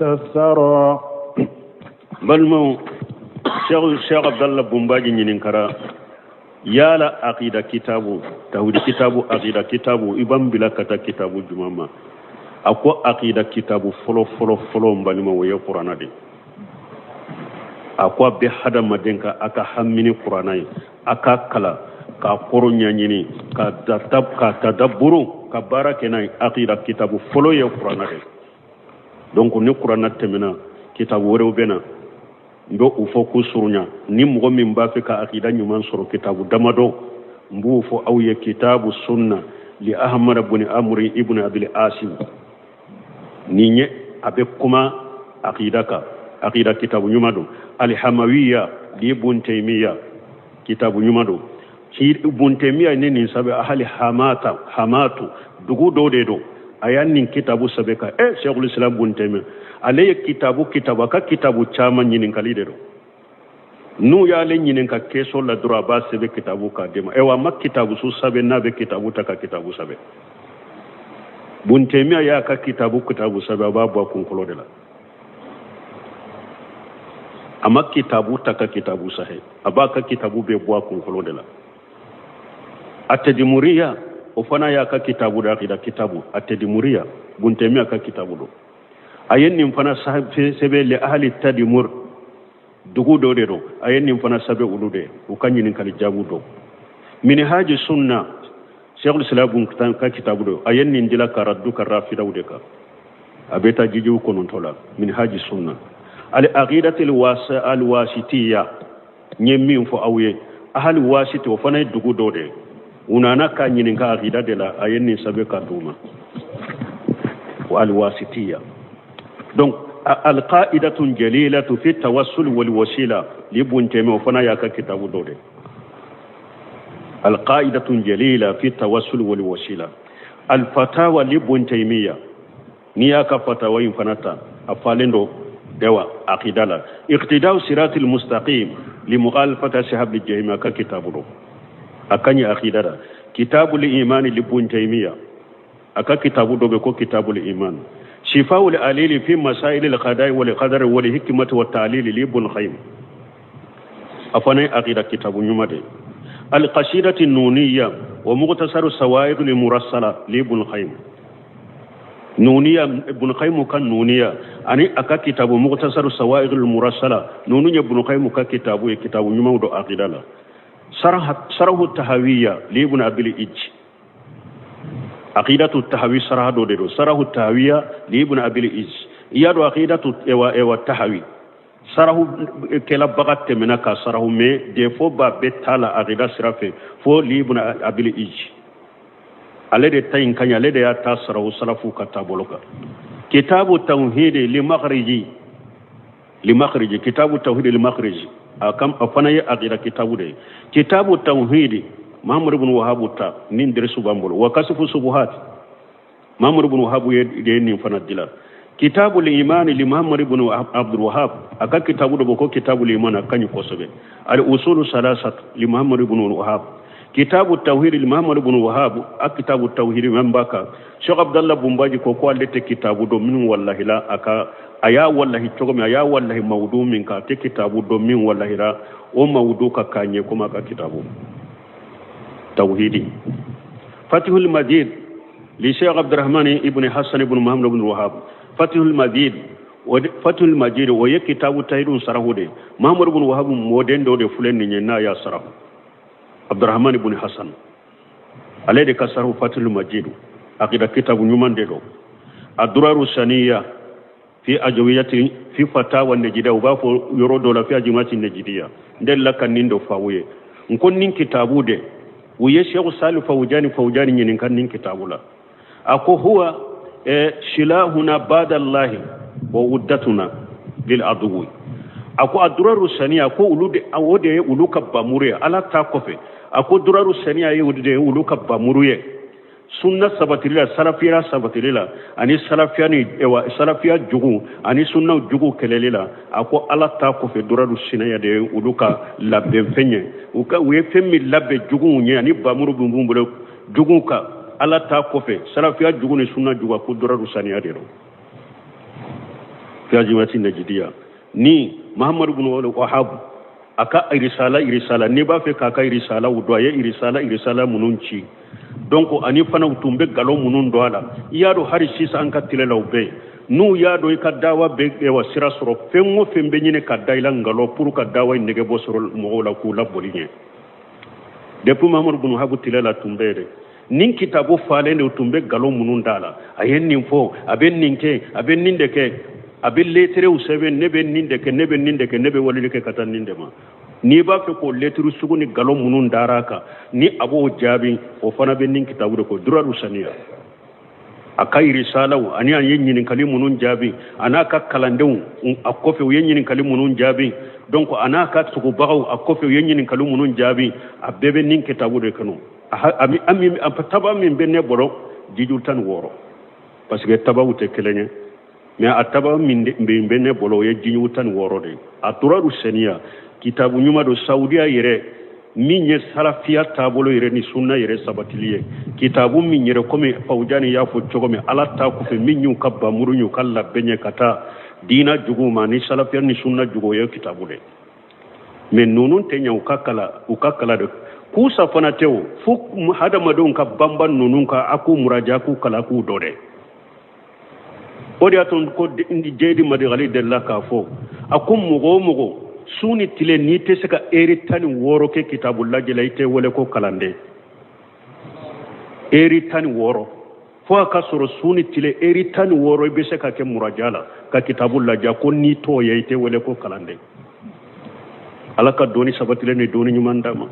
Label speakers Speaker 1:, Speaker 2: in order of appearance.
Speaker 1: الثرى.
Speaker 2: بل مو شيخ عبد الله بومباجي نينكرا يالا عقيدة كتابو توحيد كتابو عقيدة كتابو إبن بلا كتا كتابو جماما أكو عقيدة كتابو فلو مبالما ويا قرآن دي أكو بحدا مدينك أكا هميني قرآن أكا كلا كا قرون ينيني كا تدبرو كا باركنا عقيدة كتابو فلو يا قرآن دي donc ni qur'an temena kitabu wore bena ndo ufo kusurunya ni mgo min ba fe ka aqida nyuman soro kitabu damado mbu fo awye kitabu sunna li ahmad ibn amri ibn abil asim ninye abe kuma aqida kitabu nyumado al hamawiyya li ibn taymiya kitabu nyumado ci ibn taymiya ne ni sabe ahli hamatu dugu do ayanin kitabu sabeka shaykhul islam ibn taymiya alay kitabu ka kitabu chama nyinin kalide do nu ya le nyinin ka keso la dura ba sebe kitabu ka dema wa mak kitabu su sabe na be kitabu ta ka kitabu sabe ibn taymiya ya ka kitabu sabe babu kun kolo de la amma kitabu ta ka kitabu sahe abaka kitabu be bo kun kolo de la atadimuriya ofana ya ka kitabu da aqida kitabu atadimuriya ibn taymiya ka kitabu do ayen nim fana sebe le ahli tadimur dugu do de do ayen nim fana sabe ulude o kanyi nin kali jabu do min haji sunna shaykhul islam ka kitabu do ayen nin dila karaddu karafida udeka abeta jiju konon tola min haji sunna al aqidatul wasitiyya nyemmi fo awye ahli wasiti o fana dugu do de unana ka nyinin ka aqida de la ayen nin sabe ka duma wal wasitiyya donc alqa'idatun jalilatu fi tawassul wal wasila libun teme fana ya ka kitabu dode alqa'idatun jalila fi tawassul wal wasila alfatawa libun taymiya ni ya ka fatawa yin fanata afalendo dewa aqidala iqtida'u siratil mustaqim li mukhalafati shahab al-jahim ka kitabu do akanya aqidala kitabul iman libun taymiya aka kitabu do be ko kitabul iman شفاء العليل في مسائل القضاء والقدر والحكمة والتعليل لابن القيم أفنى عقيدة كتاب نمده القصيدة النونية ومختصر السوائد المرسلة لابن القيم نونية ابن القيم كان نونية أني أكا كتاب مختصر السوائد المرسلة نونية ابن القيم كتاب نمده عقيدة لا شرح التهوية لابن أبي الإج عقيدة التهوي سرها دودو سره التهوية لابن أبي الإز يادو عقيدة ايوا التهوي سره كلا بغت منك سره مي ديفو بابتالا عقيدة سرافي فو لابن أبي الإز الذي تين كان الذي يتا سره سرفو كتابولك كتاب التوحيد لمخرج كتاب التوحيد لمخرج كم أفنى عقيدة كتاب التوحيد محمد بن وهاب تا نين درسو بامبول وكشف الشبهات محمد بن وهاب يدين فندلا كتاب الايمان لمحمد بن عبد الوهاب اكا كتاب دو بوكو كتاب الايمان كاني كوسبه الاصول الثلاثه لمحمد بن وهاب كتاب التوحيد لمحمد بن وهاب كتاب التوحيد من باكا شيخ عبد الله بومباجي كوكو لته كتاب دو من والله لا اكا ايا والله تشوغم ايا والله موضوع من كا كتاب دو من والله لا او موضوع كاني كما كتابو توحيدي فتح المجيد لشيخ عبد الرحمن ابن حسن بن محمد بن الوهاب فتح المجيد وهي كتاب التوحيد سرهودي محمد بن الوهاب مودين دو فلان نينا يا سره عبد الرحمن بن حسن عليه كسره فتح المجيد عقيده كتاب نيمان دو الدرر الثانيه في اجويه في فتاوى النجديه وبافو يرو دولا في اجماع النجديه دل لك نيندو فاويه نكون نين كتابو دي ويا شيخ صالح فوجاني نين كان نين كتابولا اكو هو شلاهنا بعد الله وودتنا للعدو اكو الدرر الثانيه اكو ولود اودي ولوك باموري على تاكوفي اكو درر الثانيه يودي ولوك باموري sunna sabatirila salafira sabatirila ani salafiyani ewa salafiya jugu ani sunna jugu kelelela ako ala ta ko fe duradu sinaya de uluka labbe fenye uka we femmi labbe jugu nya ani bamuru bumbumbulo jugu ka ala ta ko fe salafiya jugu ni sunna jugu ko duradu saniya de ya jimati najidiya ni Muhammad ibn Wahhab aka irisala ni ba fe kaka irisala wudoye irisala mununci donc ani fana utumbe galo munun doala yado hari sisa an ka tilela ube nu yado ka dawa be wa sira soro fengo fembe nyine ka daila ngalo pour ka dawa nege bo soro mo la ku la bolinye depuis Muhammad ibn Wahhab tilela tumbere nin kitabu fale ne utumbe galo munun dala ayen nin fo aben ninke aben nindeke aben letere usebe nebe nindeke nebe walileke katan nindema ni ba fe ko letru suguni galo munun daraka ni abo jabi o fana be nin kitabu de ko duraru saniya akai risalaw ani an yin kalimunun jabi anaka kalandew akofe yin kalimunun jabi donc anaka suku bagaw akofe yin kalimunun jabi abebe nin kitabu de kanu ami taba min benne boro jijultan woro parce que taba wute kelenya mais ataba min benne bolo ye jijultan woro de aturaru saniya kitabu nyuma do saudiya yere minye salafiya tabolo yere ni sunna yere sabatiliye kitabu min yere comme fawjani ya fo chogome ala ta ku fe minyu kabba murunyu kala benye kata dina juguma ni salafiya ni sunna jugo ye kitabu de mais nunun tenya ukakala de ku safana tew fu hada madon ka bamban nunun ka aku muraja ku kala ku dode odi aton ko indi jeydi madi gali della ka fo akum mugo suni tile ni te seka eri tani woro ke kitabulla jelaite wole ko kalande eri tani woro fo aka soro suni tile eri tani woro be seka ke murajala ka kitabulla ja ko ni to yeite wole ko kalande alaka doni sabatile ni doni nyumandama